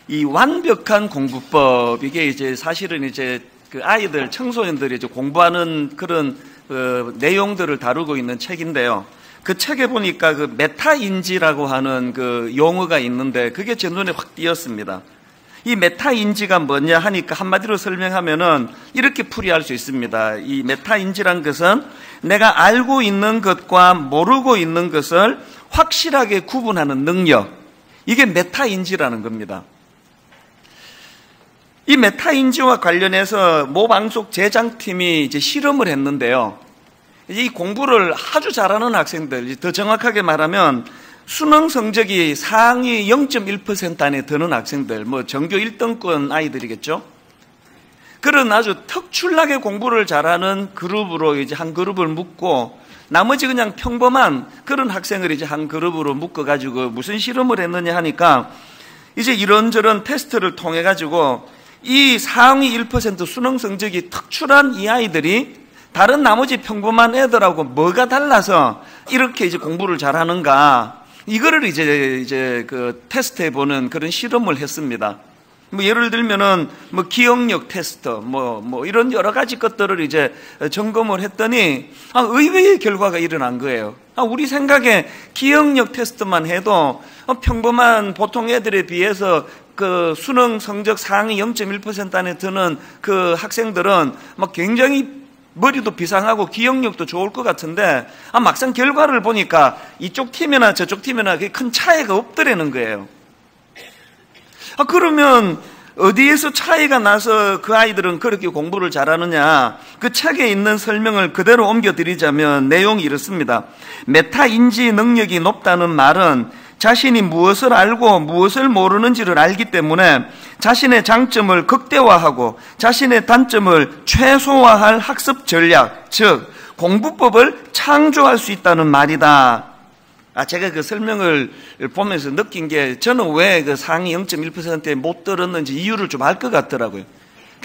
이 완벽한 공부법, 이게 이제 사실은 이제 그 아이들, 청소년들이 이제 공부하는 그런 내용들을 다루고 있는 책인데요. 그 책에 보니까 그 메타인지라고 하는 그 용어가 있는데 그게 제 눈에 확 띄었습니다. 이 메타인지가 뭐냐 하니까 한마디로 설명하면은 이렇게 풀이할 수 있습니다. 이 메타인지란 것은 내가 알고 있는 것과 모르고 있는 것을 확실하게 구분하는 능력, 이게 메타인지라는 겁니다. 이 메타인지와 관련해서 모 방송 제작팀이 이제 실험을 했는데요. 이 공부를 아주 잘하는 학생들, 더 정확하게 말하면 수능 성적이 상위 0.1% 안에 드는 학생들, 뭐 전교 1등권 아이들이겠죠. 그런 아주 특출나게 공부를 잘하는 그룹으로 이제 한 그룹을 묶고 나머지 그냥 평범한 그런 학생을 이제 한 그룹으로 묶어가지고 무슨 실험을 했느냐 하니까 이제 이런저런 테스트를 통해가지고 이 상위 1% 수능 성적이 특출한 이 아이들이 다른 나머지 평범한 애들하고 뭐가 달라서 이렇게 이제 공부를 잘하는가, 이거를 이제 그 테스트해보는 그런 실험을 했습니다. 뭐 예를 들면은 뭐 기억력 테스트, 뭐 이런 여러 가지 것들을 이제 점검을 했더니 의외의 결과가 일어난 거예요. 우리 생각에 기억력 테스트만 해도 평범한 보통 애들에 비해서 그 수능 성적 상위 0.1% 안에 드는 그 학생들은 막 굉장히 머리도 비상하고 기억력도 좋을 것 같은데 막상 결과를 보니까 이쪽 팀이나 저쪽 팀이나 큰 차이가 없더라는 거예요. 그러면 어디에서 차이가 나서 그 아이들은 그렇게 공부를 잘하느냐, 그 책에 있는 설명을 그대로 옮겨드리자면 내용이 이렇습니다. 메타인지 능력이 높다는 말은 자신이 무엇을 알고 무엇을 모르는지를 알기 때문에 자신의 장점을 극대화하고 자신의 단점을 최소화할 학습 전략, 즉 공부법을 창조할 수 있다는 말이다. 제가 그 설명을 보면서 느낀 게 저는 왜 그 상위 0.1%에 못 들었는지 이유를 좀 알 것 같더라고요.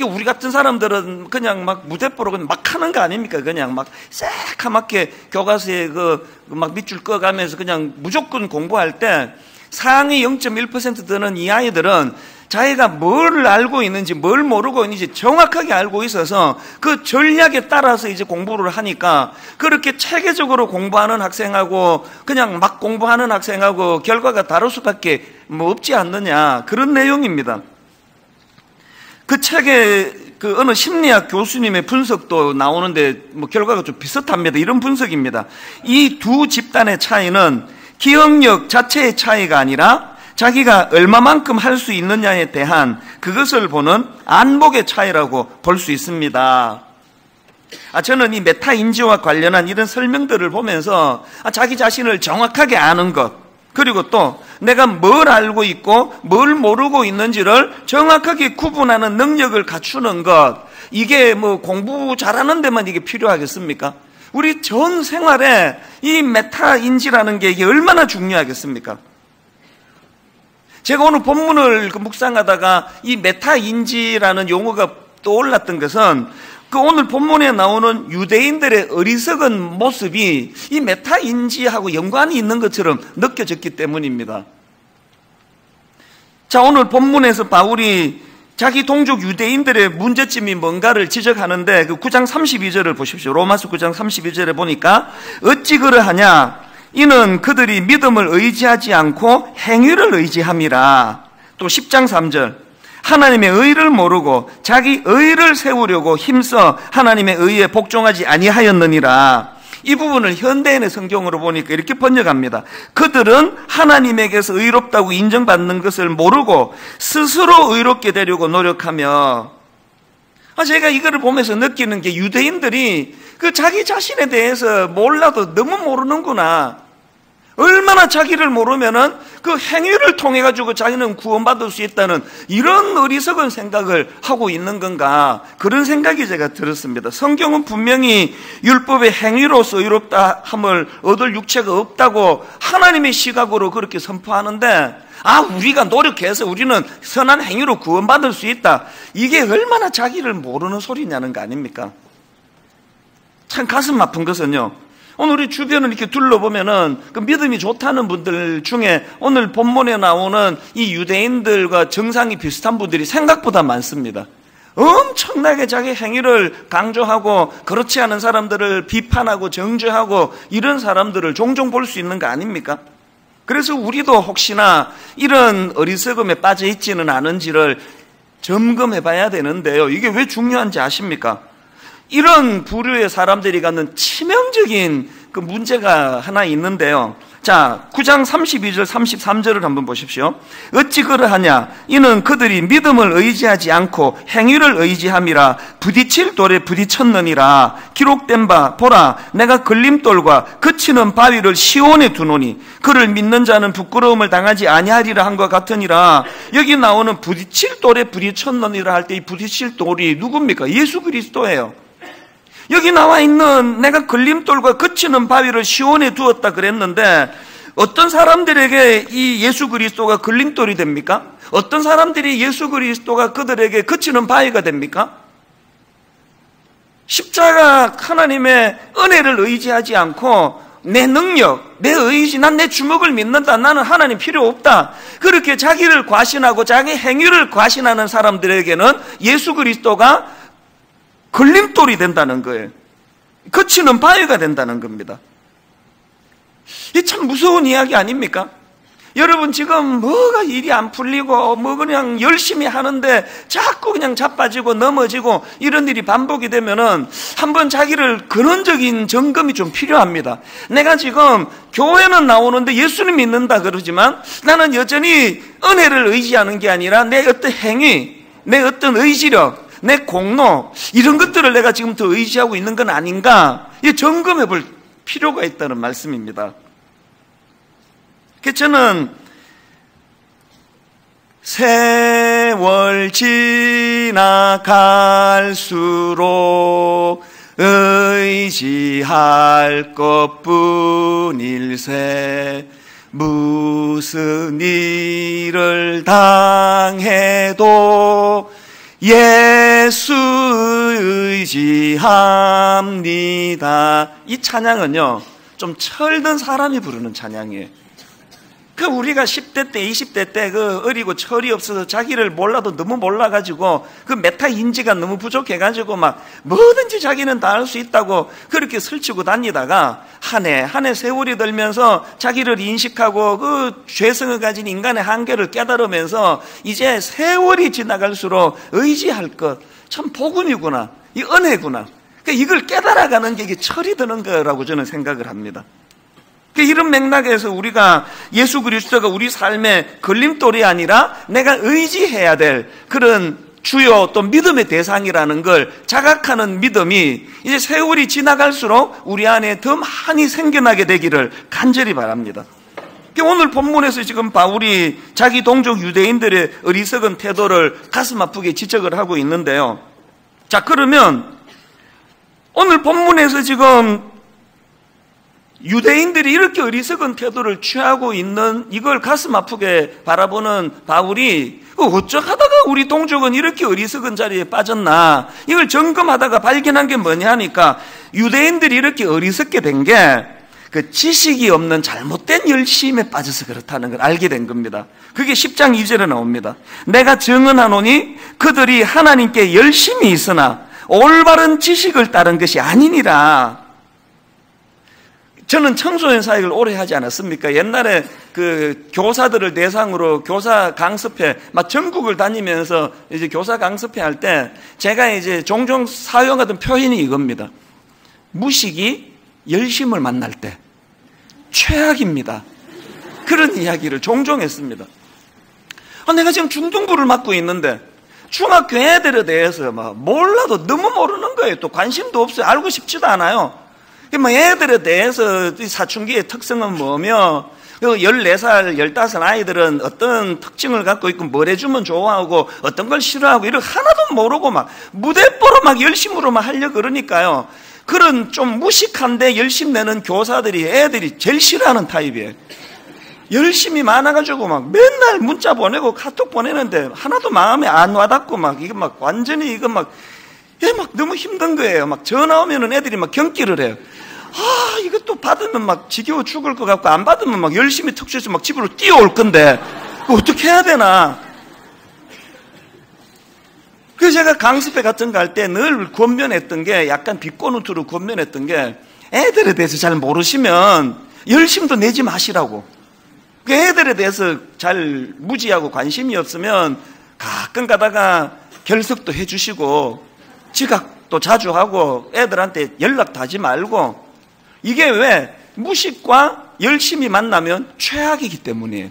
우리 같은 사람들은 그냥 막 무대뽀로 그냥 막 하는 거 아닙니까? 그냥 막 새카맣게 교과서에 막 밑줄 꺼가면서 그냥 무조건 공부할 때 상위 0.1% 드는 이 아이들은 자기가 뭘 알고 있는지 뭘 모르고 있는지 정확하게 알고 있어서 그 전략에 따라서 이제 공부를 하니까 그렇게 체계적으로 공부하는 학생하고 그냥 막 공부하는 학생하고 결과가 다를 수밖에 뭐 없지 않느냐, 그런 내용입니다. 그 책에 그 어느 심리학 교수님의 분석도 나오는데 뭐 결과가 좀 비슷합니다. 이런 분석입니다. 이 두 집단의 차이는 기억력 자체의 차이가 아니라 자기가 얼마만큼 할 수 있느냐에 대한 그것을 보는 안목의 차이라고 볼 수 있습니다. 저는 이 메타인지와 관련한 이런 설명들을 보면서 자기 자신을 정확하게 아는 것, 그리고 또 내가 뭘 알고 있고 뭘 모르고 있는지를 정확하게 구분하는 능력을 갖추는 것, 이게 뭐 공부 잘하는 데만 이게 필요하겠습니까? 우리 전 생활에 이 메타인지라는 게 이게 얼마나 중요하겠습니까? 제가 오늘 본문을 묵상하다가 이 메타인지라는 용어가 떠올랐던 것은 그 오늘 본문에 나오는 유대인들의 어리석은 모습이 이 메타인지하고 연관이 있는 것처럼 느껴졌기 때문입니다. 자, 오늘 본문에서 바울이 자기 동족 유대인들의 문제점이 뭔가를 지적하는데 그 9장 32절을 보십시오. 로마서 9장 32절에 보니까 어찌 그러하냐, 이는 그들이 믿음을 의지하지 않고 행위를 의지함이라. 또 10장 3절, 하나님의 의를 모르고 자기 의를 세우려고 힘써 하나님의 의에 복종하지 아니하였느니라. 이 부분을 현대인의 성경으로 보니까 이렇게 번역합니다. 그들은 하나님에게서 의롭다고 인정받는 것을 모르고 스스로 의롭게 되려고 노력하며. 제가 이거를 보면서 느끼는 게 유대인들이 그 자기 자신에 대해서 몰라도 너무 모르는구나. 얼마나 자기를 모르면은 그 행위를 통해 가지고 자기는 구원받을 수 있다는 이런 어리석은 생각을 하고 있는 건가, 그런 생각이 제가 들었습니다. 성경은 분명히 율법의 행위로서 의롭다 함을 얻을 육체가 없다고 하나님의 시각으로 그렇게 선포하는데 우리가 노력해서 우리는 선한 행위로 구원받을 수 있다, 이게 얼마나 자기를 모르는 소리냐는 거 아닙니까? 참 가슴 아픈 것은요, 오늘 우리 주변을 이렇게 둘러보면은 그 믿음이 좋다는 분들 중에 오늘 본문에 나오는 이 유대인들과 정상이 비슷한 분들이 생각보다 많습니다. 엄청나게 자기 행위를 강조하고 그렇지 않은 사람들을 비판하고 정죄하고 이런 사람들을 종종 볼 수 있는 거 아닙니까? 그래서 우리도 혹시나 이런 어리석음에 빠져 있지는 않은지를 점검해 봐야 되는데요. 이게 왜 중요한지 아십니까? 이런 부류의 사람들이 갖는 치명적인 그 문제가 하나 있는데요. 자, 9장 32절 33절을 한번 보십시오. 어찌 그러하냐? 이는 그들이 믿음을 의지하지 않고 행위를 의지함이라 부딪힐 돌에 부딪혔느니라. 기록된 바 보라, 내가 걸림돌과 그치는 바위를 시온에 두노니 그를 믿는 자는 부끄러움을 당하지 아니하리라 한 것 같으니라. 여기 나오는 부딪힐 돌에 부딪혔느니라 할 때 이 부딪힐 돌이 누굽니까? 예수 그리스도예요. 여기 나와 있는 내가 걸림돌과 그치는 바위를 시온에 두었다 그랬는데 어떤 사람들에게 이 예수 그리스도가 걸림돌이 됩니까? 어떤 사람들이 예수 그리스도가 그들에게 그치는 바위가 됩니까? 십자가 하나님의 은혜를 의지하지 않고 내 능력, 내 의지, 난 내 주먹을 믿는다, 나는 하나님 필요 없다, 그렇게 자기를 과신하고 자기 행위를 과신하는 사람들에게는 예수 그리스도가 걸림돌이 된다는 거예요. 그치는 바위가 된다는 겁니다. 이 참 무서운 이야기 아닙니까? 여러분 지금 뭐가 일이 안 풀리고 뭐 그냥 열심히 하는데 자꾸 그냥 자빠지고 넘어지고 이런 일이 반복이 되면은 한번 자기를 근원적인 점검이 좀 필요합니다. 내가 지금 교회는 나오는데 예수님 믿는다 그러지만 나는 여전히 은혜를 의지하는 게 아니라 내 어떤 행위, 내 어떤 의지력, 내 공로 이런 것들을 내가 지금 더 의지하고 있는 건 아닌가, 이 점검해 볼 필요가 있다는 말씀입니다. 그래서 저는 세월 지나갈수록 의지할 것뿐일세 무슨 일을 당해도 예수 의지합니다. 이 찬양은요 좀 철든 사람이 부르는 찬양이에요. 그 우리가 10대 때 20대 때 그 어리고 철이 없어서 자기를 몰라도 너무 몰라가지고 그 메타 인지가 너무 부족해가지고 막 뭐든지 자기는 다 할 수 있다고 그렇게 설치고 다니다가 한 해 세월이 들면서 자기를 인식하고 그 죄성을 가진 인간의 한계를 깨달으면서 이제 세월이 지나갈수록 의지할 것 참 복음이구나, 이 은혜구나, 그러니까 이걸 깨달아가는 게 이게 철이 드는 거라고 저는 생각을 합니다. 이런 맥락에서 우리가 예수 그리스도가 우리 삶의 걸림돌이 아니라 내가 의지해야 될 그런 주요 또 믿음의 대상이라는 걸 자각하는 믿음이 이제 세월이 지나갈수록 우리 안에 더 많이 생겨나게 되기를 간절히 바랍니다. 오늘 본문에서 지금 바울이 자기 동족 유대인들의 어리석은 태도를 가슴 아프게 지적을 하고 있는데요. 자, 그러면 오늘 본문에서 지금 유대인들이 이렇게 어리석은 태도를 취하고 있는 이걸 가슴 아프게 바라보는 바울이 어쩌다가 우리 동족은 이렇게 어리석은 자리에 빠졌나, 이걸 점검하다가 발견한 게 뭐냐 하니까 유대인들이 이렇게 어리석게 된 게 그 지식이 없는 잘못된 열심에 빠져서 그렇다는 걸 알게 된 겁니다. 그게 10장 2절에 나옵니다. 내가 증언하노니 그들이 하나님께 열심히 있으나 올바른 지식을 따른 것이 아니니라. 저는 청소년 사역을 오래 하지 않았습니까? 옛날에 그 교사들을 대상으로 교사 강습회 막 전국을 다니면서 이제 교사 강습회 할 때 제가 이제 종종 사용하던 표현이 이겁니다. 무식이 열심을 만날 때 최악입니다. 그런 이야기를 종종 했습니다. 내가 지금 중등부를 맡고 있는데 중학교 애들에 대해서 막 몰라도 너무 모르는 거예요. 또 관심도 없어요. 알고 싶지도 않아요. 애들에 대해서 사춘기의 특성은 뭐며 14살, 15 아이들은 어떤 특징을 갖고 있고 뭘 해주면 좋아하고 어떤 걸 싫어하고 이런 하나도 모르고 막 무대뽀로 막 열심으로 막 하려고 그러니까요. 그런 좀 무식한데 열심 내는 교사들이 애들이 제일 싫어하는 타입이에요. 열심히 많아가지고 막 맨날 문자 보내고 카톡 보내는데 하나도 마음에 안 와닿고 막 이거 막 완전히 이거 막 너무 힘든 거예요. 막 전화 오면은 애들이 막 경기를 해요. 이것도 받으면 막 지겨워 죽을 것 같고, 안 받으면 막 열심히 턱수해서 막 집으로 뛰어올 건데, 어떻게 해야 되나? 그래서 제가 강습회 같은 거 할 때 늘 권면했던 게, 약간 비꼬누트로 권면했던 게, 애들에 대해서 잘 모르시면 열심도 내지 마시라고. 그 애들에 대해서 잘 무지하고 관심이 없으면 가끔 가다가 결석도 해주시고, 지각도 자주 하고, 애들한테 연락도 하지 말고, 이게 왜 무식과 열심히 만나면 최악이기 때문이에요.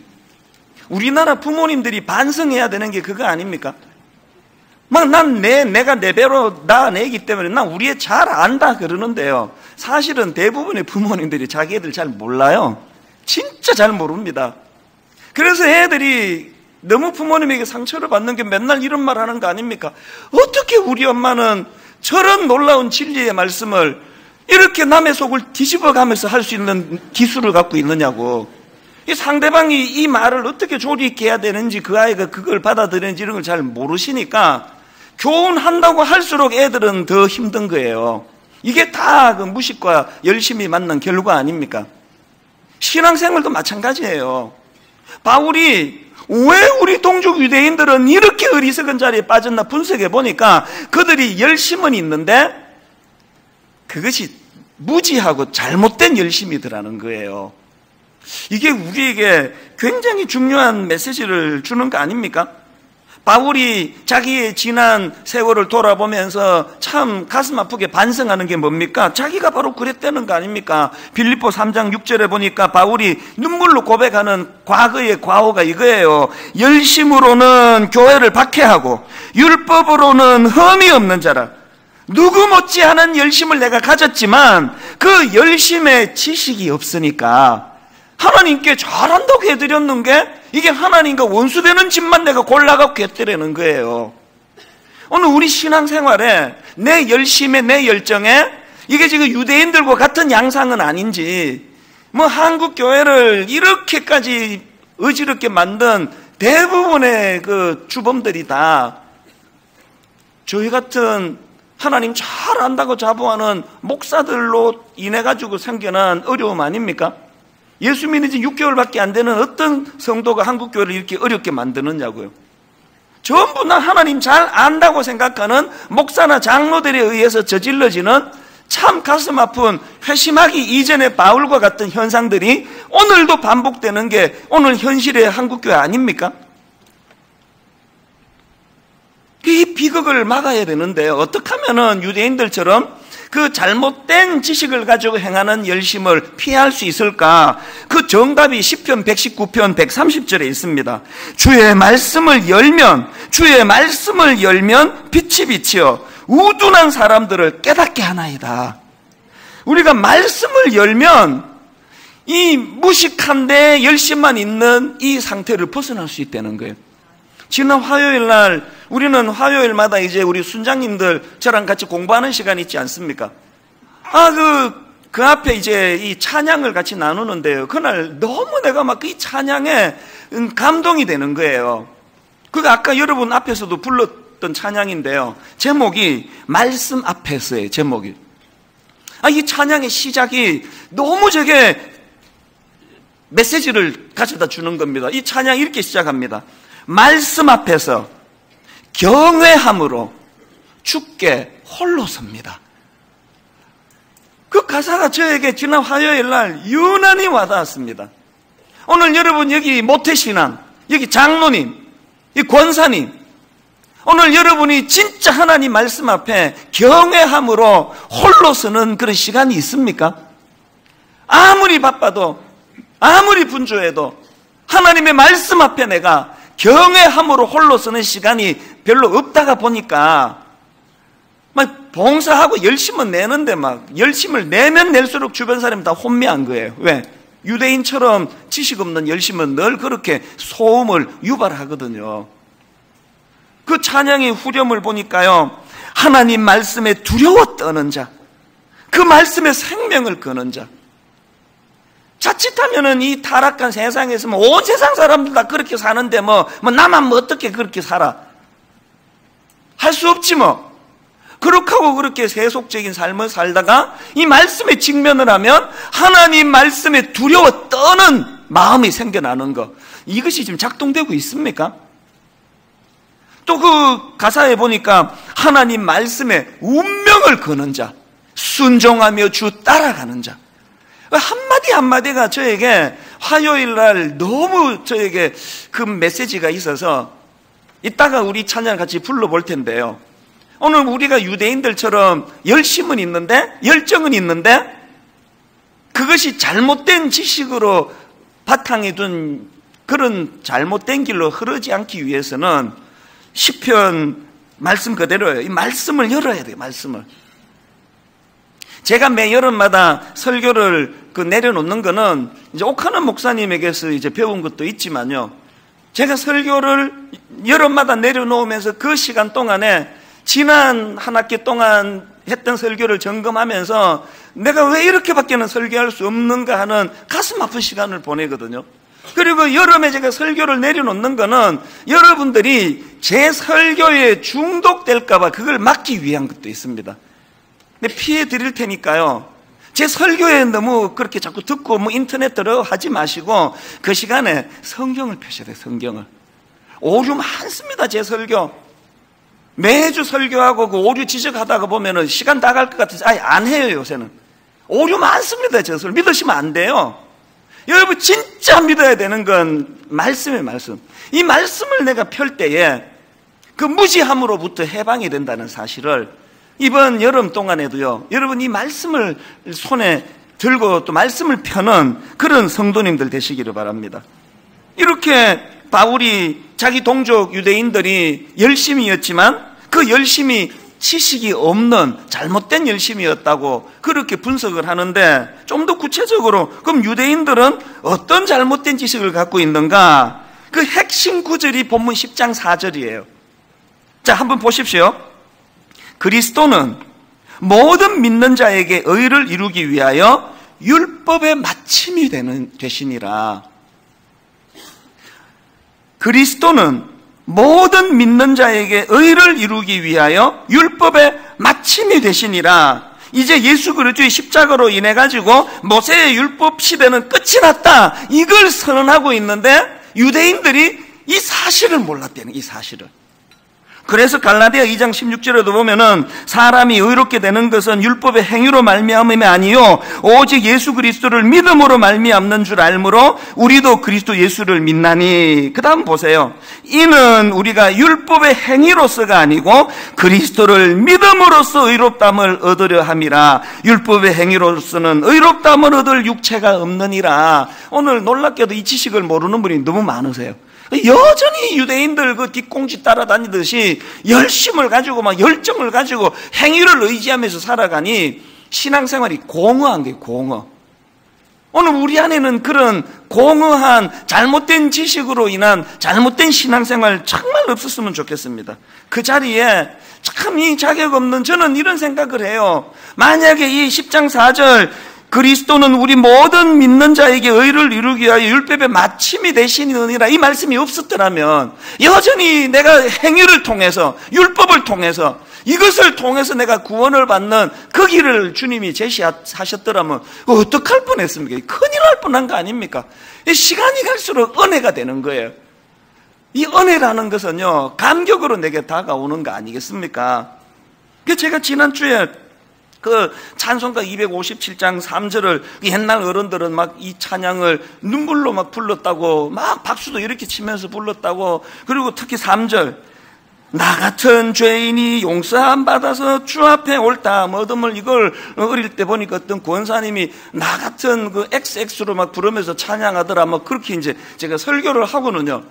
우리나라 부모님들이 반성해야 되는 게 그거 아닙니까? 막 내가 내 배로 낳아내기 때문에 난 우리 애 잘 안다 그러는데요. 사실은 대부분의 부모님들이 자기 애들 잘 몰라요. 진짜 잘 모릅니다. 그래서 애들이 너무 부모님에게 상처를 받는 게 맨날 이런 말 하는 거 아닙니까? 어떻게 우리 엄마는 저런 놀라운 진리의 말씀을 이렇게 남의 속을 뒤집어 가면서 할 수 있는 기술을 갖고 있느냐고. 이 상대방이 이 말을 어떻게 조리 있게 해야 되는지, 그 아이가 그걸 받아들이는지 이런 걸 잘 모르시니까 교훈한다고 할수록 애들은 더 힘든 거예요. 이게 다 그 무식과 열심히 만난 결과 아닙니까? 신앙생활도 마찬가지예요. 바울이 왜 우리 동족 유대인들은 이렇게 어리석은 자리에 빠졌나 분석해 보니까 그들이 열심은 있는데 그것이 무지하고 잘못된 열심이더라는 거예요. 이게 우리에게 굉장히 중요한 메시지를 주는 거 아닙니까? 바울이 자기의 지난 세월을 돌아보면서 참 가슴 아프게 반성하는 게 뭡니까? 자기가 바로 그랬다는 거 아닙니까? 빌립보 3장 6절에 보니까 바울이 눈물로 고백하는 과거의 과오가 이거예요. 열심으로는 교회를 박해하고 율법으로는 흠이 없는 자라. 누구 못지않은 열심을 내가 가졌지만 그 열심에 지식이 없으니까 하나님께 잘한다고 해드렸는 게 이게 하나님과 원수되는 집만 내가 골라갖고 했더라는 거예요. 오늘 우리 신앙생활에 내 열심에 내 열정에 이게 지금 유대인들과 같은 양상은 아닌지, 뭐 한국 교회를 이렇게까지 어지럽게 만든 대부분의 그 주범들이 다 저희 같은 하나님 잘 안다고 자부하는 목사들로 인해 가지고 생겨난 어려움 아닙니까? 예수 믿은 지 6개월밖에 안 되는 어떤 성도가 한국 교회를 이렇게 어렵게 만드느냐고요. 전부 다 하나님 잘 안다고 생각하는 목사나 장로들에 의해서 저질러지는 참 가슴 아픈 회심하기 이전의 바울과 같은 현상들이 오늘도 반복되는 게 오늘 현실의 한국 교회 아닙니까? 이 비극을 막아야 되는데 어떻게 하면은 유대인들처럼 그 잘못된 지식을 가지고 행하는 열심을 피할 수 있을까? 그 정답이 시편 119편 130절에 있습니다. 주의 말씀을 열면 빛이 비치어 우둔한 사람들을 깨닫게 하나이다. 우리가 말씀을 열면 이 무식한데 열심만 있는 이 상태를 벗어날 수 있다는 거예요. 지난 화요일 날 우리는 화요일마다 이제 우리 순장님들 저랑 같이 공부하는 시간 있지 않습니까? 그 앞에 이제 이 찬양을 같이 나누는데요. 그날 너무 내가 막 이 찬양에 감동이 되는 거예요. 그거 아까 여러분 앞에서도 불렀던 찬양인데요. 제목이 말씀 앞에서의 제목이. 이 찬양의 시작이 너무 저게 메시지를 가져다 주는 겁니다. 이 찬양 이렇게 시작합니다. 말씀 앞에서 경외함으로 주께 홀로 섭니다. 그 가사가 저에게 지난 화요일 날 유난히 와닿았습니다. 오늘 여러분 여기 모태신앙, 여기 장로님, 이 권사님, 오늘 여러분이 진짜 하나님 말씀 앞에 경외함으로 홀로 서는 그런 시간이 있습니까? 아무리 바빠도 아무리 분주해도 하나님의 말씀 앞에 내가 경외함으로 홀로 서는 시간이 별로 없다가 보니까 막 봉사하고 열심은 내는데 막 열심을 내면 낼수록 주변 사람이 다 혼미한 거예요. 왜? 유대인처럼 지식 없는 열심은 늘 그렇게 소음을 유발하거든요. 그 찬양의 후렴을 보니까요, 하나님 말씀에 두려워 떠는 자, 그 말씀에 생명을 거는 자. 자칫하면은 이 타락한 세상에서 온 세상 사람들 다 그렇게 사는데 나만 어떻게 그렇게 살아? 할 수 없지 뭐. 그렇게 하고 그렇게 세속적인 삶을 살다가 이 말씀에 직면을 하면 하나님 말씀에 두려워 떠는 마음이 생겨나는 것, 이것이 지금 작동되고 있습니까? 또 그 가사에 보니까 하나님 말씀에 운명을 거는 자, 순종하며 주 따라가는 자, 한마디 한마디가 저에게 화요일 날 너무 저에게 그 메시지가 있어서 이따가 우리 찬양 같이 불러볼 텐데요. 오늘 우리가 유대인들처럼 열심은 있는데, 열정은 있는데, 그것이 잘못된 지식으로 바탕에 둔 그런 잘못된 길로 흐르지 않기 위해서는 시편 말씀 그대로예요. 이 말씀을 열어야 돼요, 말씀을. 제가 매 여름마다 설교를 내려놓는 거는 이제 옥하는 목사님에게서 이제 배운 것도 있지만요. 제가 설교를 여름마다 내려놓으면서 그 시간 동안에 지난 한 학기 동안 했던 설교를 점검하면서 내가 왜 이렇게밖에는 설교할 수 없는가 하는 가슴 아픈 시간을 보내거든요. 그리고 여름에 제가 설교를 내려놓는 거는 여러분들이 제 설교에 중독될까봐 그걸 막기 위한 것도 있습니다. 근데 피해 드릴 테니까요, 제 설교에 너무 그렇게 자꾸 듣고 인터넷 들어 하지 마시고 그 시간에 성경을 펴셔야 돼요. 성경을. 오류 많습니다, 제 설교. 매주 설교하고 그 오류 지적하다가 보면은 시간 다 갈 것 같아서 아예 안 해요, 요새는. 오류 많습니다, 제 설교. 믿으시면 안 돼요. 여러분, 진짜 믿어야 되는 건 말씀이에요, 말씀. 이 말씀을 내가 펼 때에 그 무지함으로부터 해방이 된다는 사실을 이번 여름 동안에도요, 여러분 이 말씀을 손에 들고 또 말씀을 펴는 그런 성도님들 되시기를 바랍니다. 이렇게 바울이 자기 동족 유대인들이 열심이었지만 그 열심이 지식이 없는 잘못된 열심이었다고 그렇게 분석을 하는데, 좀 더 구체적으로 그럼 유대인들은 어떤 잘못된 지식을 갖고 있는가? 그 핵심 구절이 본문 10장 4절이에요. 자, 한번 보십시오. 그리스도는 모든 믿는 자에게 의를 이루기 위하여 율법의 마침이 되시니라. 그리스도는 모든 믿는 자에게 의를 이루기 위하여 율법의 마침이 되시니라. 이제 예수 그리스도의 십자가로 인해 가지고 모세의 율법 시대는 끝이 났다, 이걸 선언하고 있는데 유대인들이 이 사실을 몰랐다는, 이 사실을. 그래서 갈라디아 2장 16절에도 보면은 사람이 의롭게 되는 것은 율법의 행위로 말미암음이 아니요 오직 예수 그리스도를 믿음으로 말미암는 줄 알므로 우리도 그리스도 예수를 믿나니. 그 다음 보세요. 이는 우리가 율법의 행위로서가 아니고 그리스도를 믿음으로써 의롭담을 얻으려 함이라. 율법의 행위로서는 의롭담을 얻을 육체가 없느니라. 오늘 놀랍게도 이 지식을 모르는 분이 너무 많으세요. 여전히 유대인들 그 뒷공지 따라다니듯이 열심을 가지고 막 열정을 가지고 행위를 의지하면서 살아가니 신앙생활이 공허한 거예요, 공허. 오늘 우리 안에는 그런 공허한 잘못된 지식으로 인한 잘못된 신앙생활 정말 없었으면 좋겠습니다. 그 자리에 참 이 자격 없는, 저는 이런 생각을 해요. 만약에 이 10장 4절 그리스도는 우리 모든 믿는 자에게 의를 이루기 위하여 율법의 마침이 되시느니라, 이 말씀이 없었더라면 여전히 내가 행위를 통해서 율법을 통해서 이것을 통해서 내가 구원을 받는 그 길을 주님이 제시하셨더라면 어떡할 뻔했습니까? 큰일 날 뻔한 거 아닙니까? 시간이 갈수록 은혜가 되는 거예요. 이 은혜라는 것은요, 감격으로 내게 다가오는 거 아니겠습니까? 제가 지난주에 그 찬송가 257장 3절을 옛날 어른들은 막 이 찬양을 눈물로 막 불렀다고, 막 박수도 이렇게 치면서 불렀다고. 그리고 특히 3절, 나 같은 죄인이 용서함 받아서 주 앞에 옳다 얻음을, 이걸 어릴 때 보니까 어떤 권사님이 나 같은 그 XX로 막 부르면서 찬양하더라. 뭐 그렇게 이제 제가 설교를 하고는요,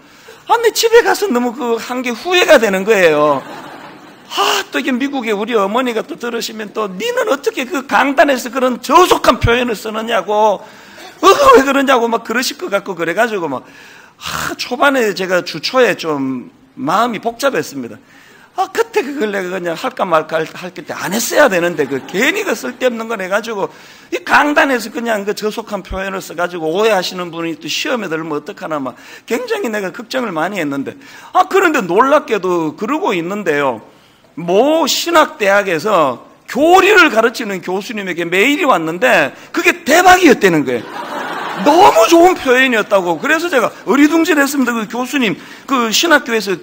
내 집에 가서 너무 그 한 게 후회가 되는 거예요. 또 이게 미국에 우리 어머니가 또 들으시면 또 니는 어떻게 그 강단에서 그런 저속한 표현을 쓰느냐고, 왜 그러냐고 막 그러실 것 같고, 그래가지고 막 초반에 제가 주초에 좀 마음이 복잡했습니다. 그때 그걸 내가 그냥 할까 말까 할 때 안 했어야 되는데, 그 괜히 그 쓸데없는 걸 해가지고 이 강단에서 그냥 그 저속한 표현을 써가지고 오해하시는 분이 또 시험에 들면 어떡하나 막 굉장히 내가 걱정을 많이 했는데, 그런데 놀랍게도 그러고 있는데요, 모 신학대학에서 교리를 가르치는 교수님에게 메일이 왔는데 그게 대박이었다는 거예요. 너무 좋은 표현이었다고. 그래서 제가 어리둥절했습니다. 그 교수님, 그 신학교에서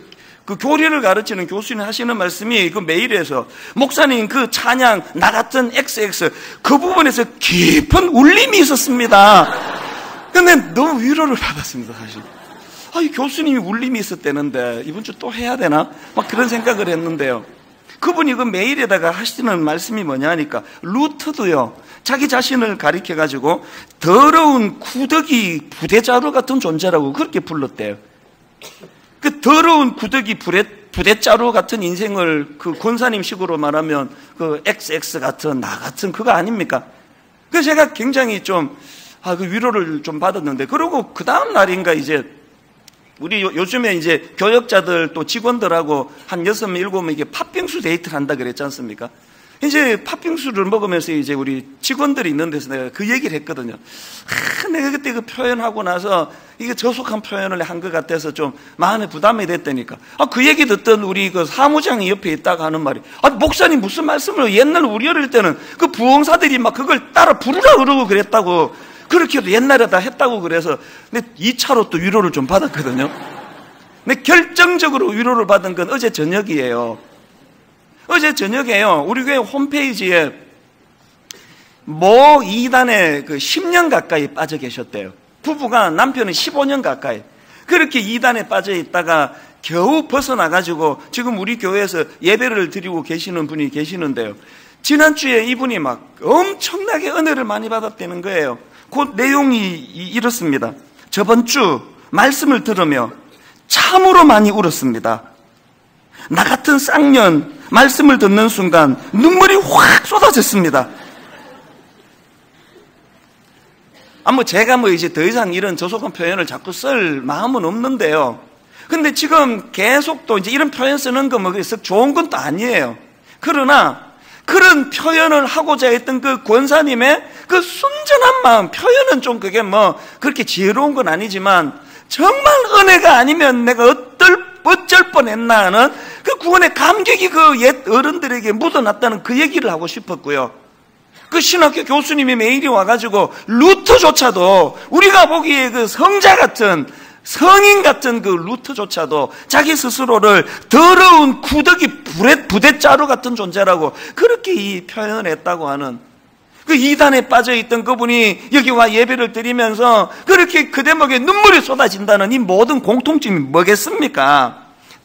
그 교리를 가르치는 교수님 하시는 말씀이 그 메일에서, 목사님 그 찬양 나 같은 XX 그 부분에서 깊은 울림이 있었습니다. 근데 너무 위로를 받았습니다, 사실. 이 교수님이 울림이 있었다는데 이번 주 또 해야 되나? 막 그런 생각을 했는데요. 그분이 그 메일에다가 하시는 말씀이 뭐냐 하니까, 루터도요, 자기 자신을 가리켜가지고 더러운 구더기 부대자루 같은 존재라고 그렇게 불렀대요. 그 더러운 구더기 부대자루 같은 인생을 그 권사님식으로 말하면 그 XX 같은 나 같은 그거 아닙니까? 그래서 제가 굉장히 좀 그 위로를 좀 받았는데, 그리고 그 다음 날인가 이제 우리 요즘에 이제 교역자들 또 직원들하고 한 6명, 7명 이게 팥빙수 데이트를 한다 그랬지 않습니까? 이제 팥빙수를 먹으면서 이제 우리 직원들이 있는 데서 내가 그 얘기를 했거든요. 내가 그때 그 표현하고 나서 이게 저속한 표현을 한 것 같아서 좀 마음에 부담이 됐다니까. 그 얘기 듣던 우리 그 사무장이 옆에 있다가 하는 말이, 목사님 무슨 말씀을, 옛날 우리 어릴 때는 그 부흥사들이 막 그걸 따라 부르라 그러고 그랬다고, 그렇게도 옛날에 다 했다고 그래서, 근데 2차로 또 위로를 좀 받았거든요. 근데 결정적으로 위로를 받은 건 어제 저녁이에요. 어제 저녁에요, 우리 교회 홈페이지에 모 이단에 그 10년 가까이 빠져 계셨대요. 부부가, 남편은 15년 가까이 그렇게 이단에 빠져 있다가 겨우 벗어나가지고 지금 우리 교회에서 예배를 드리고 계시는 분이 계시는데요. 지난주에 이분이 막 엄청나게 은혜를 많이 받았다는 거예요. 그 내용이 이렇습니다. 저번 주 말씀을 들으며 참으로 많이 울었습니다. 나 같은 쌍년 말씀을 듣는 순간 눈물이 확 쏟아졌습니다. 제가 이제 더 이상 이런 저속한 표현을 자꾸 쓸 마음은 없는데요. 근데 지금 계속 또 이제 이런 표현 쓰는 거 그래서 좋은 건 또 아니에요. 그러나 그런 표현을 하고자 했던 그 권사님의 그 순전한 마음, 표현은 좀 그게 그렇게 지혜로운 건 아니지만 정말 은혜가 아니면 내가 어쩔 뻔했나 하는 그 구원의 감격이 그 옛 어른들에게 묻어났다는 그 얘기를 하고 싶었고요. 그 신학교 교수님이 메일이 와가지고 루터조차도, 우리가 보기에 그 성자 같은, 성인 같은 그 루터조차도 자기 스스로를 더러운 구더기 부대자루 같은 존재라고 그렇게 이 표현을 했다고 하는, 그 이단에 빠져있던 그분이 여기 와 예배를 드리면서 그렇게 그 대목에 눈물이 쏟아진다는 이 모든 공통점이 뭐겠습니까?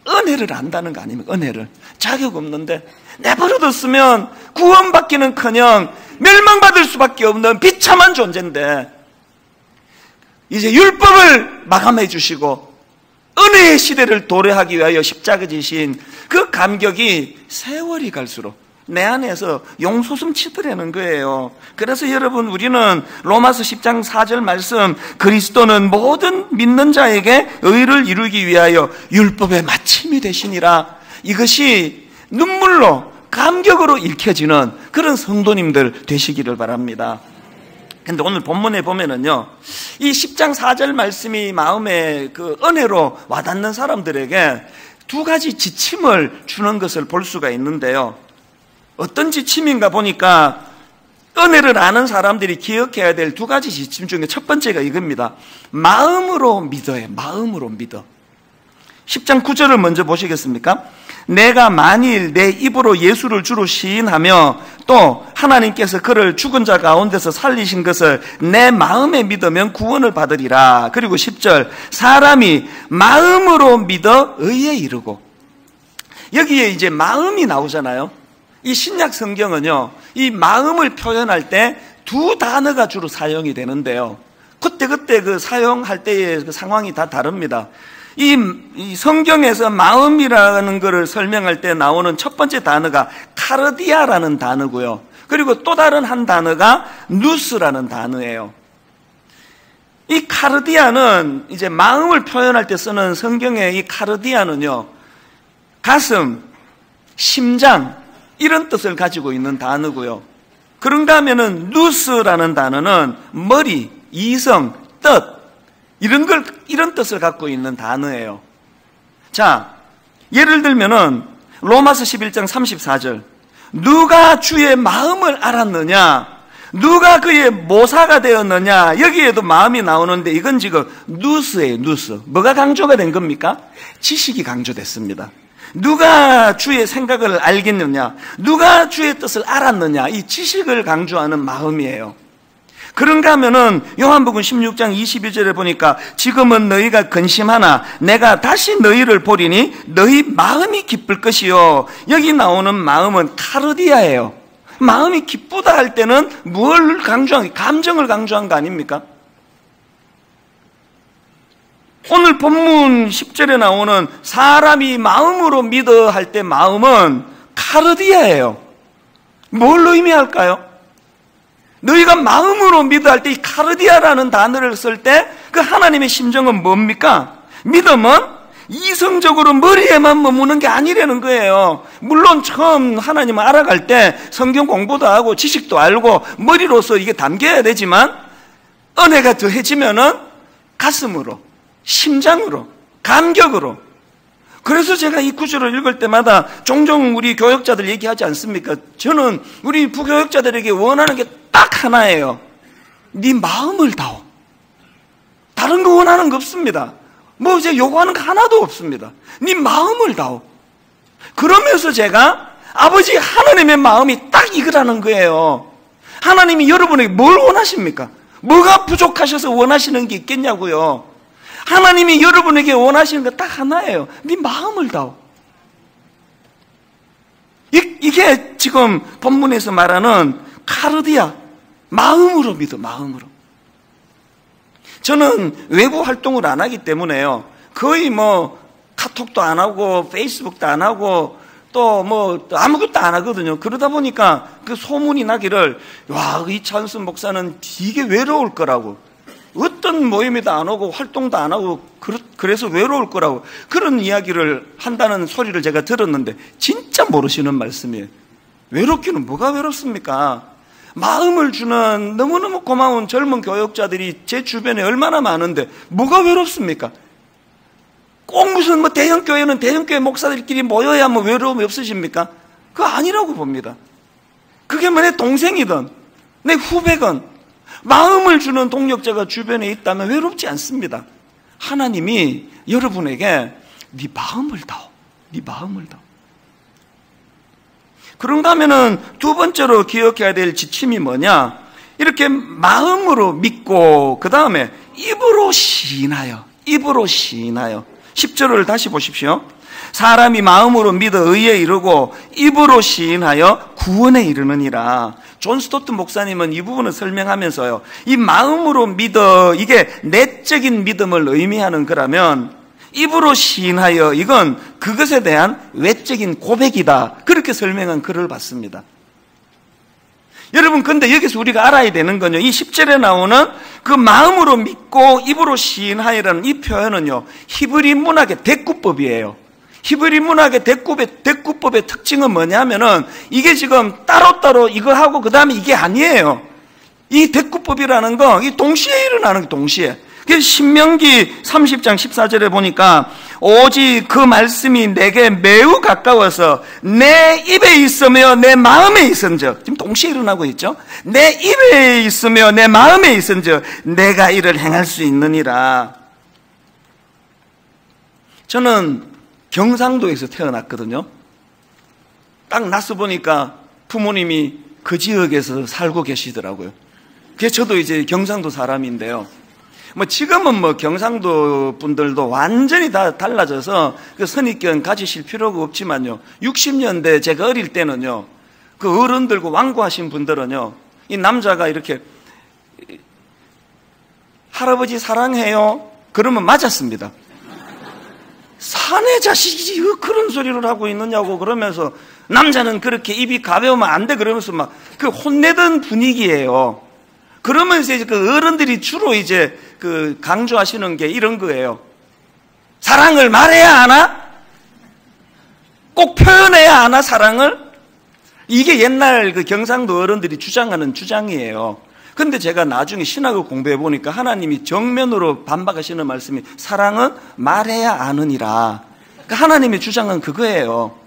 은혜를 안다는 거 아닙니까? 은혜를. 자격 없는데 내버려뒀으면 구원받기는커녕 멸망받을 수밖에 없는 비참한 존재인데, 이제 율법을 마감해 주시고 은혜의 시대를 도래하기 위하여 십자가 지신 그 감격이 세월이 갈수록 내 안에서 용솟음 치더라는 거예요. 그래서 여러분, 우리는 로마서 10장 4절 말씀, 그리스도는 모든 믿는 자에게 의를 이루기 위하여 율법의 마침이 되시니라, 이것이 눈물로 감격으로 읽혀지는 그런 성도님들 되시기를 바랍니다. 근데 오늘 본문에 보면은요, 이 10장 4절 말씀이 마음에 그 은혜로 와닿는 사람들에게 두 가지 지침을 주는 것을 볼 수가 있는데요. 어떤 지침인가 보니까 은혜를 아는 사람들이 기억해야 될 두 가지 지침 중에 첫 번째가 이겁니다. 마음으로 믿어요. 마음으로 믿어. 10장 9절을 먼저 보시겠습니까? 내가 만일 내 입으로 예수를 주로 시인하며 또 하나님께서 그를 죽은 자 가운데서 살리신 것을 내 마음에 믿으면 구원을 받으리라. 그리고 10절, 사람이 마음으로 믿어 의에 이르고. 여기에 이제 마음이 나오잖아요. 이 신약 성경은요, 이 마음을 표현할 때 두 단어가 주로 사용이 되는데요, 그때 그 사용할 때의 그 상황이 다 다릅니다. 이 성경에서 마음이라는 것을 설명할 때 나오는 첫 번째 단어가 카르디아라는 단어고요, 그리고 또 다른 한 단어가 누스라는 단어예요. 이 카르디아는 이제 마음을 표현할 때 쓰는 성경의 이 카르디아는요, 가슴, 심장 이런 뜻을 가지고 있는 단어고요. 그런가 하면은 누스라는 단어는 머리, 이성, 뜻 이런 뜻을 갖고 있는 단어예요. 자, 예를 들면은 로마서 11장 34절. 누가 주의 마음을 알았느냐? 누가 그의 모사가 되었느냐? 여기에도 마음이 나오는데 이건 지금 누스예요, 누스. 뭐가 강조가 된 겁니까? 지식이 강조됐습니다. 누가 주의 생각을 알겠느냐? 누가 주의 뜻을 알았느냐? 이 지식을 강조하는 마음이에요. 그런가 하면은 요한복음 16장 22절에 보니까 지금은 너희가 근심하나 내가 다시 너희를 보리니 너희 마음이 기쁠 것이요. 여기 나오는 마음은 카르디아예요. 마음이 기쁘다 할 때는 뭘 강조한, 감정을 강조한 거 아닙니까? 오늘 본문 10절에 나오는 사람이 마음으로 믿어 할 때 마음은 카르디아예요. 뭘 의미할까요? 너희가 마음으로 믿어 할 때 이 카르디아라는 단어를 쓸 때 그 하나님의 심정은 뭡니까? 믿음은 이성적으로 머리에만 머무는 게 아니라는 거예요. 물론 처음 하나님을 알아갈 때 성경 공부도 하고 지식도 알고 머리로서 이게 담겨야 되지만 은혜가 더해지면은 가슴으로, 심장으로, 감격으로. 그래서 제가 이 구절을 읽을 때마다 종종 우리 교역자들 얘기하지 않습니까? 저는 우리 부교역자들에게 원하는 게 딱 하나예요. 네 마음을 다오. 다른 거 원하는 거 없습니다. 뭐 이제 요구하는 거 하나도 없습니다. 네 마음을 다오. 그러면서 제가 아버지 하나님의 마음이 딱 이거라는 거예요. 하나님이 여러분에게 뭘 원하십니까? 뭐가 부족하셔서 원하시는 게 있겠냐고요. 하나님이 여러분에게 원하시는 거 딱 하나예요. 네 마음을 다오. 이게 지금 본문에서 말하는 카르디아, 마음으로 믿어, 마음으로. 저는 외부 활동을 안 하기 때문에요. 거의 뭐 카톡도 안 하고 페이스북도 안 하고 또 뭐 아무것도 안 하거든요. 그러다 보니까 그 소문이 나기를 와, 이찬순 목사는 되게 외로울 거라고. 어떤 모임에도 안 오고 활동도 안 하고 그래서 외로울 거라고 그런 이야기를 한다는 소리를 제가 들었는데 진짜 모르시는 말씀이에요. 외롭기는 뭐가 외롭습니까? 마음을 주는 너무너무 고마운 젊은 교역자들이 제 주변에 얼마나 많은데 뭐가 외롭습니까? 꼭 무슨 뭐 대형교회는 대형교회 목사들끼리 모여야 뭐 외로움이 없으십니까? 그거 아니라고 봅니다. 그게 뭐 내 동생이든 내 후배건 마음을 주는 동력자가 주변에 있다면 외롭지 않습니다. 하나님이 여러분에게 네 마음을 다오. 네 마음을 다오. 그런가 하면은 두 번째로 기억해야 될 지침이 뭐냐? 이렇게 마음으로 믿고 그 다음에 입으로 시인하여 10절을 다시 보십시오. 사람이 마음으로 믿어 의에 이르고 입으로 시인하여 구원에 이르느니라. 존 스토트 목사님은 이 부분을 설명하면서요, 이 마음으로 믿어, 이게 내적인 믿음을 의미하는 거라면 입으로 시인하여 이건 그것에 대한 외적인 고백이다, 그렇게 설명한 글을 봤습니다. 여러분, 근데 여기서 우리가 알아야 되는 건요, 이 10절에 나오는 그 마음으로 믿고 입으로 시인하여라는 이 표현은요, 히브리 문학의 대꾸법이에요. 히브리 문학의 대꾸법의 특징은 뭐냐면은 이게 지금 따로따로 이거 하고 그 다음에 이게 아니에요. 이 대꾸법이라는 거, 이 동시에 일어나는 게 동시에. 그래서 신명기 30장 14절에 보니까 오직 그 말씀이 내게 매우 가까워서 내 입에 있으며 내 마음에 있은즉, 지금 동시에 일어나고 있죠. 내 입에 있으며 내 마음에 있은즉 내가 이를 행할 수 있느니라. 저는 경상도에서 태어났거든요. 딱 나서 보니까 부모님이 그 지역에서 살고 계시더라고요. 그래서 저도 이제 경상도 사람인데요. 뭐 지금은 뭐 경상도 분들도 완전히 다 달라져서 그 선입견 가지실 필요가 없지만요. 60년대 제가 어릴 때는요, 그 어른들과 완고하신 분들은요, 이 남자가 이렇게 할아버지 사랑해요 그러면 맞았습니다. 사내 자식이 그런 소리를 하고 있느냐고 그러면서 남자는 그렇게 입이 가벼우면 안 돼 그러면서 막 그 혼내던 분위기예요. 그러면서 이제 그 어른들이 주로 이제 그 강조하시는 게 이런 거예요. 사랑을 말해야 하나? 꼭 표현해야 하나, 사랑을? 이게 옛날 그 경상도 어른들이 주장하는 주장이에요. 근데 제가 나중에 신학을 공부해 보니까 하나님이 정면으로 반박하시는 말씀이 사랑은 말해야 아느니라. 그러니까 하나님의 주장은 그거예요.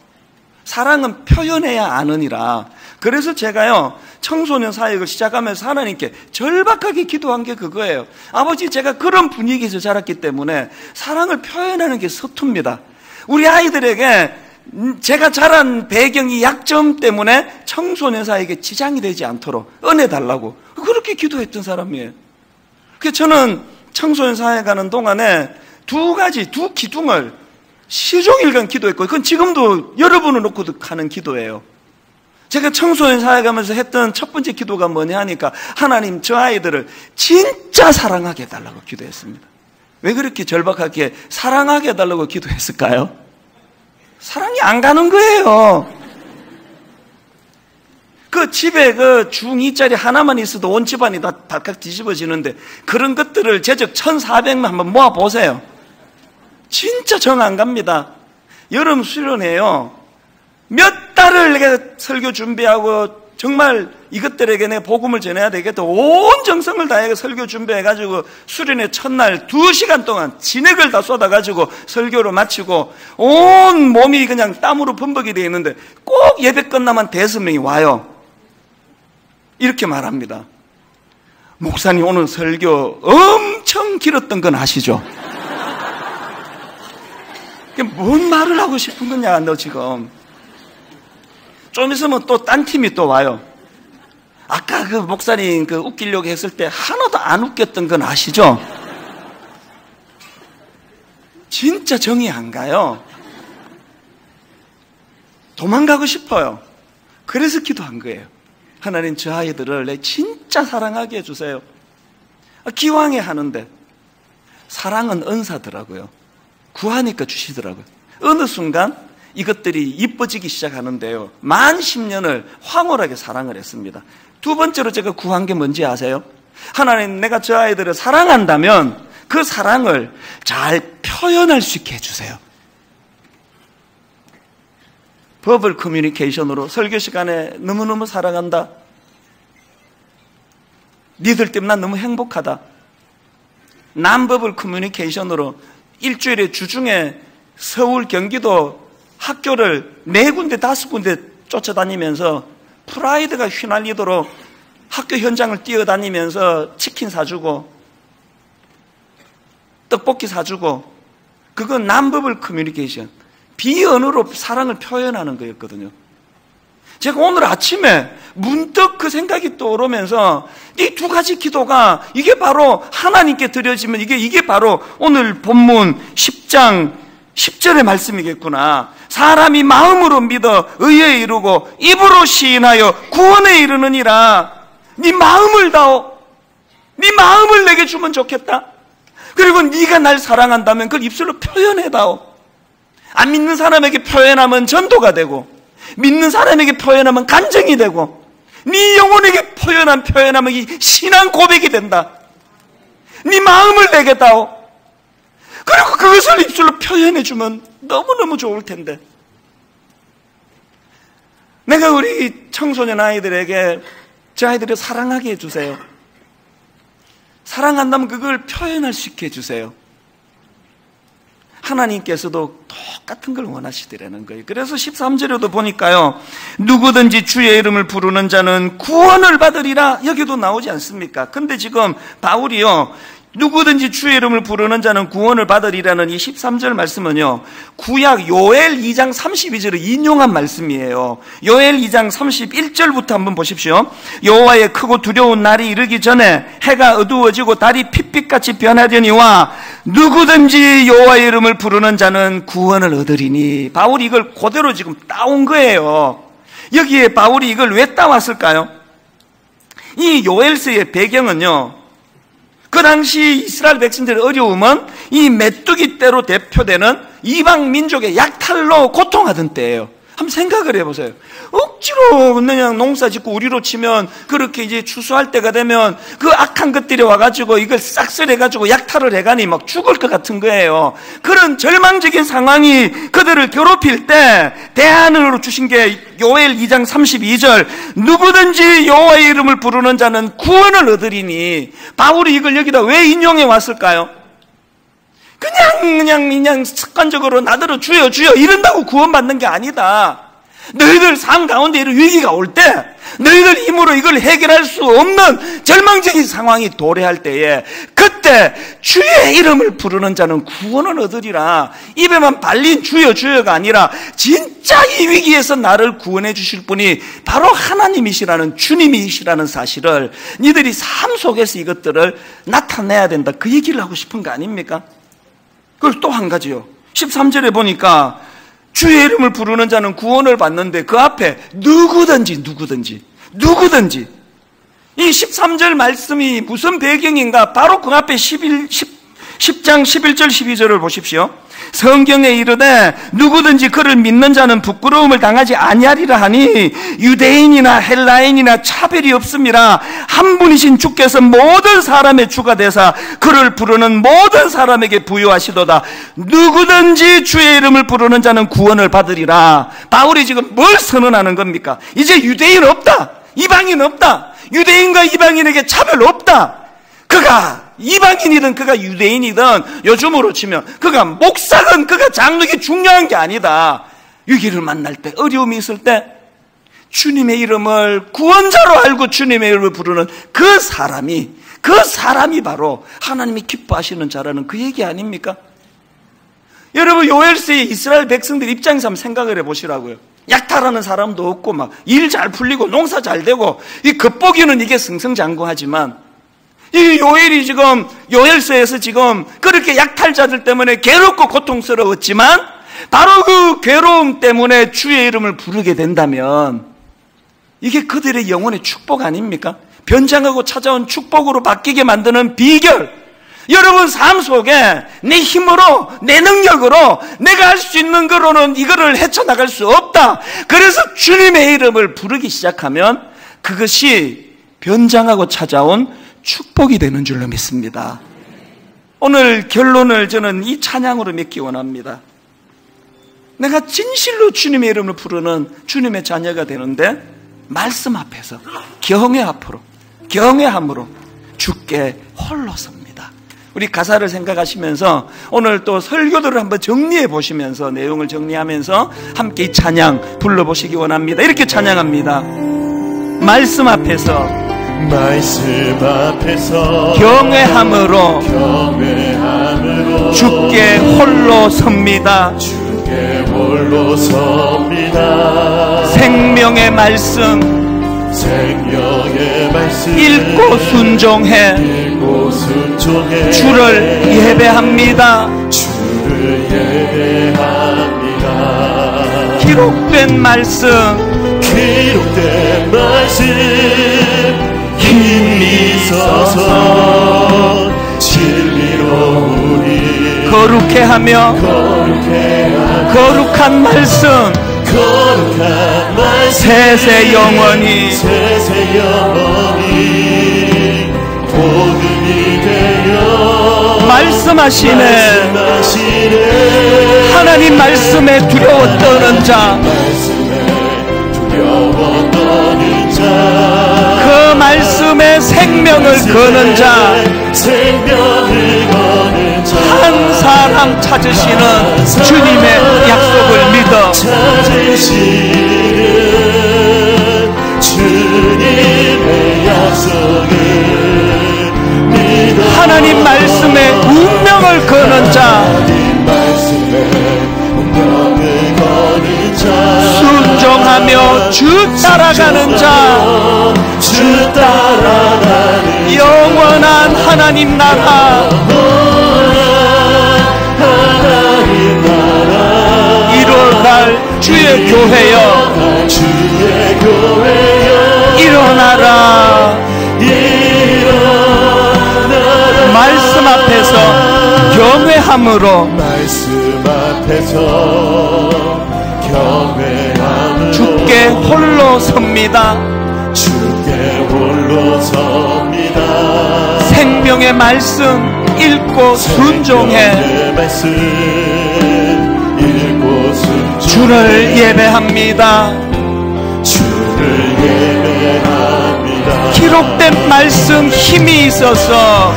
사랑은 표현해야 아느니라. 그래서 제가요, 청소년 사역을 시작하면서 하나님께 절박하게 기도한 게 그거예요. 아버지, 제가 그런 분위기에서 자랐기 때문에 사랑을 표현하는 게 서툽니다. 우리 아이들에게 제가 자란 배경이 약점 때문에 청소년 사역에 지장이 되지 않도록 은혜 달라고 그렇게 기도했던 사람이에요. 그래서 저는 청소년 사역하는 동안에 두 기둥을 시종일관 기도했고, 그건 지금도 여러분을 놓고도 하는 기도예요. 제가 청소년 사역하면서 했던 첫 번째 기도가 뭐냐 하니까, 하나님, 저 아이들을 진짜 사랑하게 해달라고 기도했습니다. 왜 그렇게 절박하게 사랑하게 해달라고 기도했을까요? 사랑이 안 가는 거예요. 그 집에 그 중2짜리 하나만 있어도 온 집안이 다 발칵 뒤집어지는데, 그런 것들을 제적 1,400만 한번 모아보세요. 진짜 정 안 갑니다. 여름 수련회요, 몇 달을 내가 설교 준비하고 정말 이것들에게 내가 복음을 전해야 되겠다, 온 정성을 다해 설교 준비해가지고 수련회 첫날 2시간 동안 진액을 다 쏟아가지고 설교를 마치고 온 몸이 그냥 땀으로 범벅이 되어 있는데, 꼭 예배 끝나면 5명이 와요. 이렇게 말합니다. 목사님, 오늘 설교 엄청 길었던 건 아시죠? 뭔 말을 하고 싶은 거냐, 너 지금. 좀 있으면 또 딴 팀이 또 와요. 아까 그 목사님 그 웃기려고 했을 때 하나도 안 웃겼던 건 아시죠? 진짜 정이 안 가요. 도망가고 싶어요. 그래서 기도한 거예요. 하나님, 저 아이들을 내 진짜 사랑하게 해주세요. 기왕에 하는데, 사랑은 은사더라고요. 구하니까 주시더라고요. 어느 순간 이것들이 이뻐지기 시작하는데요, 만 10년을 황홀하게 사랑을 했습니다. 두 번째로 제가 구한 게 뭔지 아세요? 하나님, 내가 저 아이들을 사랑한다면 그 사랑을 잘 표현할 수 있게 해주세요. 버벌 커뮤니케이션으로 설교 시간에 너무너무 사랑한다, 니들 때문에 난 너무 행복하다. 난버벌 커뮤니케이션으로 일주일에 주중에 서울, 경기도 학교를 4군데, 5군데 쫓아다니면서 프라이드가 휘날리도록 학교 현장을 뛰어다니면서 치킨 사주고 떡볶이 사주고, 그건 난버벌 커뮤니케이션, 비언어로 사랑을 표현하는 거였거든요. 제가 오늘 아침에 문득 그 생각이 떠오르면서 이 두 가지 기도가, 이게 바로 하나님께 드려지면 이게 바로 오늘 본문 10장 10절의 말씀이겠구나. 사람이 마음으로 믿어 의에 이르고 입으로 시인하여 구원에 이르느니라. 네 마음을 다오. 네 마음을 내게 주면 좋겠다. 그리고 네가 날 사랑한다면 그걸 입술로 표현해다오. 안 믿는 사람에게 표현하면 전도가 되고, 믿는 사람에게 표현하면 간증이 되고, 네 영혼에게 표현하면 이 신앙 고백이 된다. 네 마음을 내게 다오. 그리고 그것을 입술로 표현해주면 너무너무 좋을 텐데, 내가 우리 청소년 아이들에게 저 아이들을 사랑하게 해주세요. 사랑한다면 그걸 표현할 수 있게 해주세요. 하나님께서도 똑같은 걸 원하시더라는 거예요. 그래서 13절에도 보니까요, 누구든지 주의 이름을 부르는 자는 구원을 받으리라, 여기도 나오지 않습니까? 근데 지금 바울이요, 누구든지 주의 이름을 부르는 자는 구원을 받으리라는 이 13절 말씀은요, 구약 요엘 2장 32절을 인용한 말씀이에요. 요엘 2장 31절부터 한번 보십시오. 여호와의 크고 두려운 날이 이르기 전에 해가 어두워지고 달이 핏빛같이 변하려니와 누구든지 여호와의 이름을 부르는 자는 구원을 얻으리니. 바울이 이걸 그대로 지금 따온 거예요. 여기에 바울이 이걸 왜 따왔을까요? 이 요엘서의 배경은요, 그 당시 이스라엘 백성들의 어려움은 이 메뚜기 떼로 대표되는 이방 민족의 약탈로 고통하던 때예요. 한번 생각을 해보세요. 억지로 그냥 농사 짓고 우리로 치면 그렇게 이제 추수할 때가 되면 그 악한 것들이 와가지고 이걸 싹쓸해가지고 약탈을 해가니 막 죽을 것 같은 거예요. 그런 절망적인 상황이 그들을 괴롭힐 때 대안으로 주신 게 요엘 2장 32절, 누구든지 여호와의 이름을 부르는 자는 구원을 얻으리니. 바울이 이걸 여기다 왜 인용해 왔을까요? 그냥 습관적으로 나더러 주여 주여 이런다고 구원받는 게 아니다. 너희들 삶 가운데 이런 위기가 올 때, 너희들 힘으로 이걸 해결할 수 없는 절망적인 상황이 도래할 때에, 그때 주의 이름을 부르는 자는 구원을 얻으리라. 입에만 발린 주여 주여가 아니라 진짜 이 위기에서 나를 구원해 주실 분이 바로 하나님이시라는, 주님이시라는 사실을 니들이 삶 속에서 이것들을 나타내야 된다. 그 얘기를 하고 싶은 거 아닙니까? 그리고 또 한 가지요. 13절에 보니까 주의 이름을 부르는 자는 구원을 받는데 그 앞에 누구든지 이 13절 말씀이 무슨 배경인가? 바로 그 앞에 10장 11절 12절을 보십시오. 성경에 이르되 누구든지 그를 믿는 자는 부끄러움을 당하지 아니하리라 하니 유대인이나 헬라인이나 차별이 없음이라. 한 분이신 주께서 모든 사람의 주가 되사 그를 부르는 모든 사람에게 부여하시도다. 누구든지 주의 이름을 부르는 자는 구원을 받으리라. 바울이 지금 뭘 선언하는 겁니까? 이제 유대인 없다, 이방인 없다, 유대인과 이방인에게 차별 없다. 그가 이방인이든 그가 유대인이든 요즘으로 치면 그가 목사든 그가 장로든 중요한 게 아니다. 위기를 만날 때, 어려움이 있을 때 주님의 이름을 구원자로 알고 주님의 이름을 부르는 그 사람이 바로 하나님이 기뻐하시는 자라는 그 얘기 아닙니까? 여러분, 요엘서의 이스라엘 백성들 입장에서 한번 생각을 해보시라고요. 약탈하는 사람도 없고 막 일 잘 풀리고 농사 잘 되고 이 겉보기는 이게 승승장구하지만 이 요엘이 지금 요엘서에서 지금 그렇게 약탈자들 때문에 괴롭고 고통스러웠지만 바로 그 괴로움 때문에 주의 이름을 부르게 된다면 이게 그들의 영혼의 축복 아닙니까? 변장하고 찾아온 축복으로 바뀌게 만드는 비결. 여러분 삶 속에 내 힘으로, 내 능력으로 내가 할 수 있는 거로는 이거를 헤쳐나갈 수 없다. 그래서 주님의 이름을 부르기 시작하면 그것이 변장하고 찾아온 축복이 되는 줄로 믿습니다. 오늘 결론을 저는 이 찬양으로 맺기 원합니다. 내가 진실로 주님의 이름을 부르는 주님의 자녀가 되는데 말씀 앞에서 경외함으로 주께 홀로 섭니다. 우리 가사를 생각하시면서 오늘 또 설교들을 한번 정리해 보시면서 내용을 정리하면서 함께 이 찬양 불러보시기 원합니다. 이렇게 찬양합니다. 말씀 앞에서 경외함으로 주께 홀로 섭니다. 생명의 말씀 읽고 순종해 주를 예배합니다. 기록된 말씀 힘이 있어서 진리로 우리 거룩해 하며 거룩한 말씀 세세 영원히 복음이 되어 말씀하시네. 하나님 말씀에 두려워 떠는 자, 그 말씀에 생명을 거는 자, 한 사람 찾으시는 주님의 약속을 믿어 하나님 말씀에 운명을 거는 자, 순종하며 주 따라가는 자, 영원한 하나님 나라 이뤄갈 주의 교회여 일어나라. 말씀 앞에서 경외함으로 주께 홀로 섭니다. 생명의 말씀 읽고 순종해 주를 예배합니다. 기록된 말씀 힘이 있어서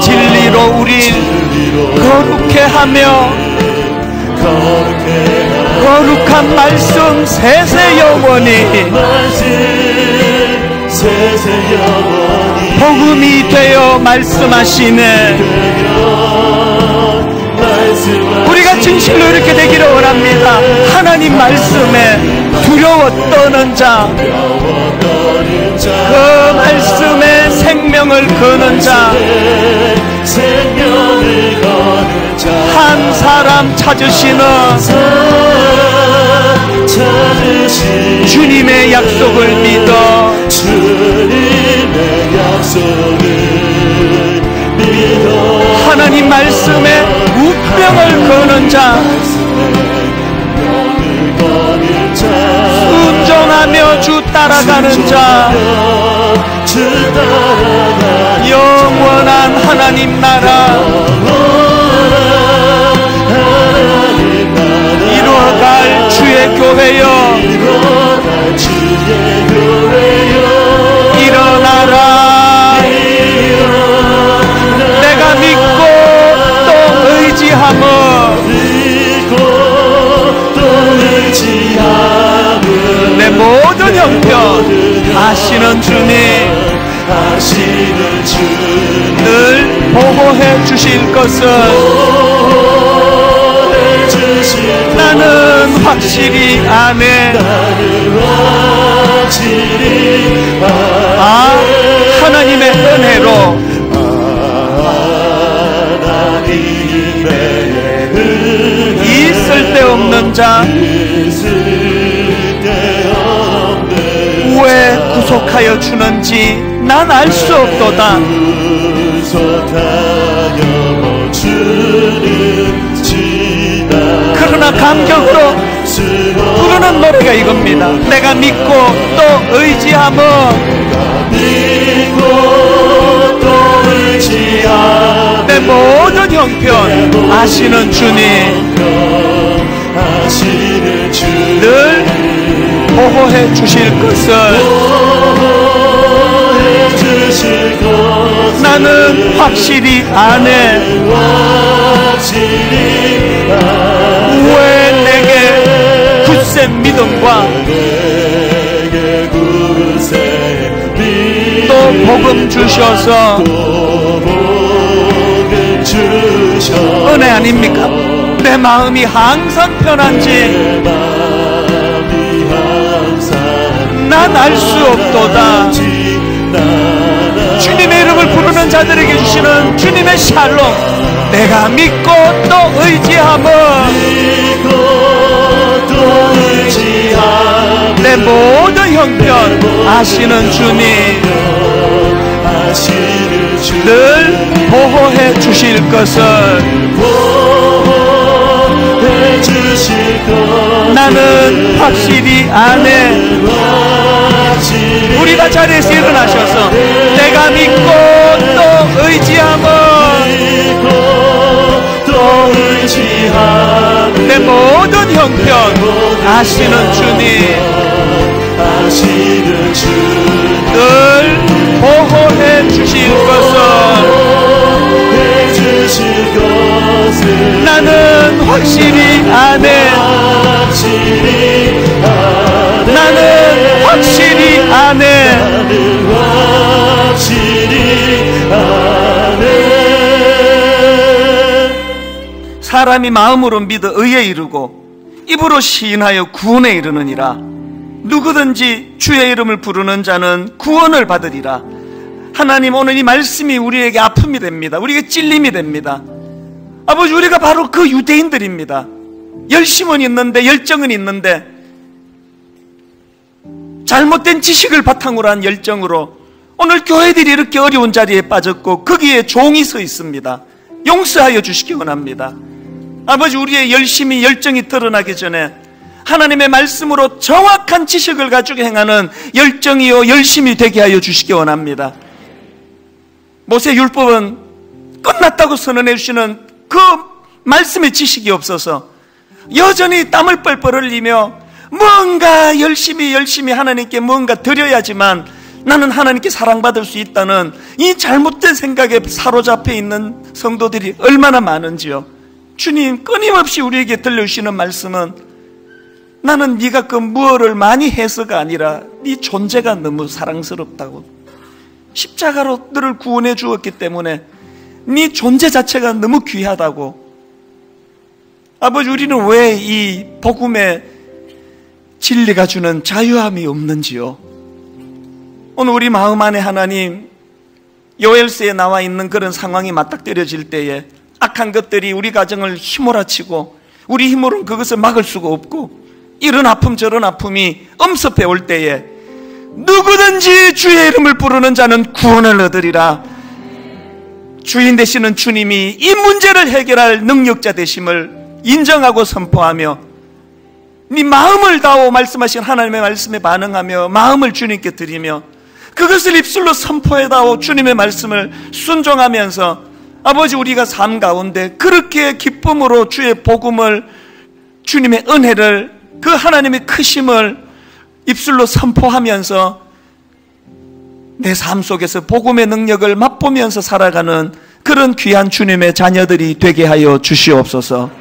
진리로 우리 거룩해 거룩해하며 거룩한 말씀 세세 영원히 복음이 되어 말씀하시네. 우리가 진실로 이렇게 되기를 원합니다. 하나님 말씀에 두려워 떠는 자, 그 말씀에 생명을 거는 자, 한 사람 찾으시는 주님의 약속을 믿어 하나님 말씀에 우병을 거는 자, 순종하며 주 따라가는 자, 영원한 하나님 나라 이루어갈 주의 교회여 일어나라. 내가 믿고 또 의지하며 내 모든 형편 아시는 주님 늘 보호해 주실 것을 나는 확실히 아네. 하나님의 은혜로 이 쓸데없는 자 왜 구속하여 주는지 난 알 수 없도다. 그러나 감격으로 부르는 노래가 이겁니다. 내가 믿고 또 의지하며 내 모든 형편 아시는 주님 늘 보호해 주실 것을 나는 확실히 아네. 왜 내게 굳센 믿음과 또 복음 주셔서 은혜 아닙니까? 내 마음이 항상 편한지 난 알 수 없도다. 주님의 이름을 부르는 자들에게 주시는 주님의 샬롬, 내가 믿고 또 의지하며 내 모든 형편 아시는 주님 늘 보호해 주실 것을 나는 확실히 아네. 우리가 자리에서 일어나셔서 내가 믿고 또 의지하며 내 모든 형편 아시는 주님 늘 보호해 주실 것을 나는 확실히 아네. 나는 확실히 아네. 사람이 마음으로 믿어 의에 이르고 입으로 시인하여 구원에 이르느니라. 누구든지 주의 이름을 부르는 자는 구원을 받으리라. 하나님, 오늘 이 말씀이 우리에게 아픔이 됩니다. 우리에게 찔림이 됩니다. 아버지, 우리가 바로 그 유대인들입니다. 열심은 있는데, 열정은 있는데, 잘못된 지식을 바탕으로 한 열정으로 오늘 교회들이 이렇게 어려운 자리에 빠졌고 거기에 종이 서 있습니다. 용서하여 주시기 원합니다. 아버지, 우리의 열심이 열정이 드러나기 전에 하나님의 말씀으로 정확한 지식을 가지고 행하는 열정이요 열심이 되게 하여 주시기 원합니다. 모세 율법은 끝났다고 선언해 주시는 그 말씀의 지식이 없어서 여전히 땀을 뻘뻘 흘리며 뭔가 열심히 하나님께 뭔가 드려야지만 나는 하나님께 사랑받을 수 있다는 이 잘못된 생각에 사로잡혀 있는 성도들이 얼마나 많은지요. 주님 끊임없이 우리에게 들려주시는 말씀은 나는 네가 그 무엇을 많이 해서가 아니라 네 존재가 너무 사랑스럽다고, 십자가로 너를 구원해 주었기 때문에 네 존재 자체가 너무 귀하다고. 아버지, 우리는 왜 이 복음의 진리가 주는 자유함이 없는지요? 오늘 우리 마음 안에 하나님, 요엘서에 나와 있는 그런 상황이 맞닥뜨려질 때에 악한 것들이 우리 가정을 휘몰아치고 우리 힘으로는 그것을 막을 수가 없고 이런 아픔 저런 아픔이 엄습해 올 때에 누구든지 주의 이름을 부르는 자는 구원을 얻으리라. 주인 되시는 주님이 이 문제를 해결할 능력자 되심을 인정하고 선포하며 네 마음을 다하고 말씀하신 하나님의 말씀에 반응하며 마음을 주님께 드리며 그것을 입술로 선포해다오 주님의 말씀을 순종하면서 아버지, 우리가 삶 가운데 그렇게 기쁨으로 주의 복음을, 주님의 은혜를, 그 하나님의 크심을 입술로 선포하면서 내 삶 속에서 복음의 능력을 맛보면서 살아가는 그런 귀한 주님의 자녀들이 되게 하여 주시옵소서.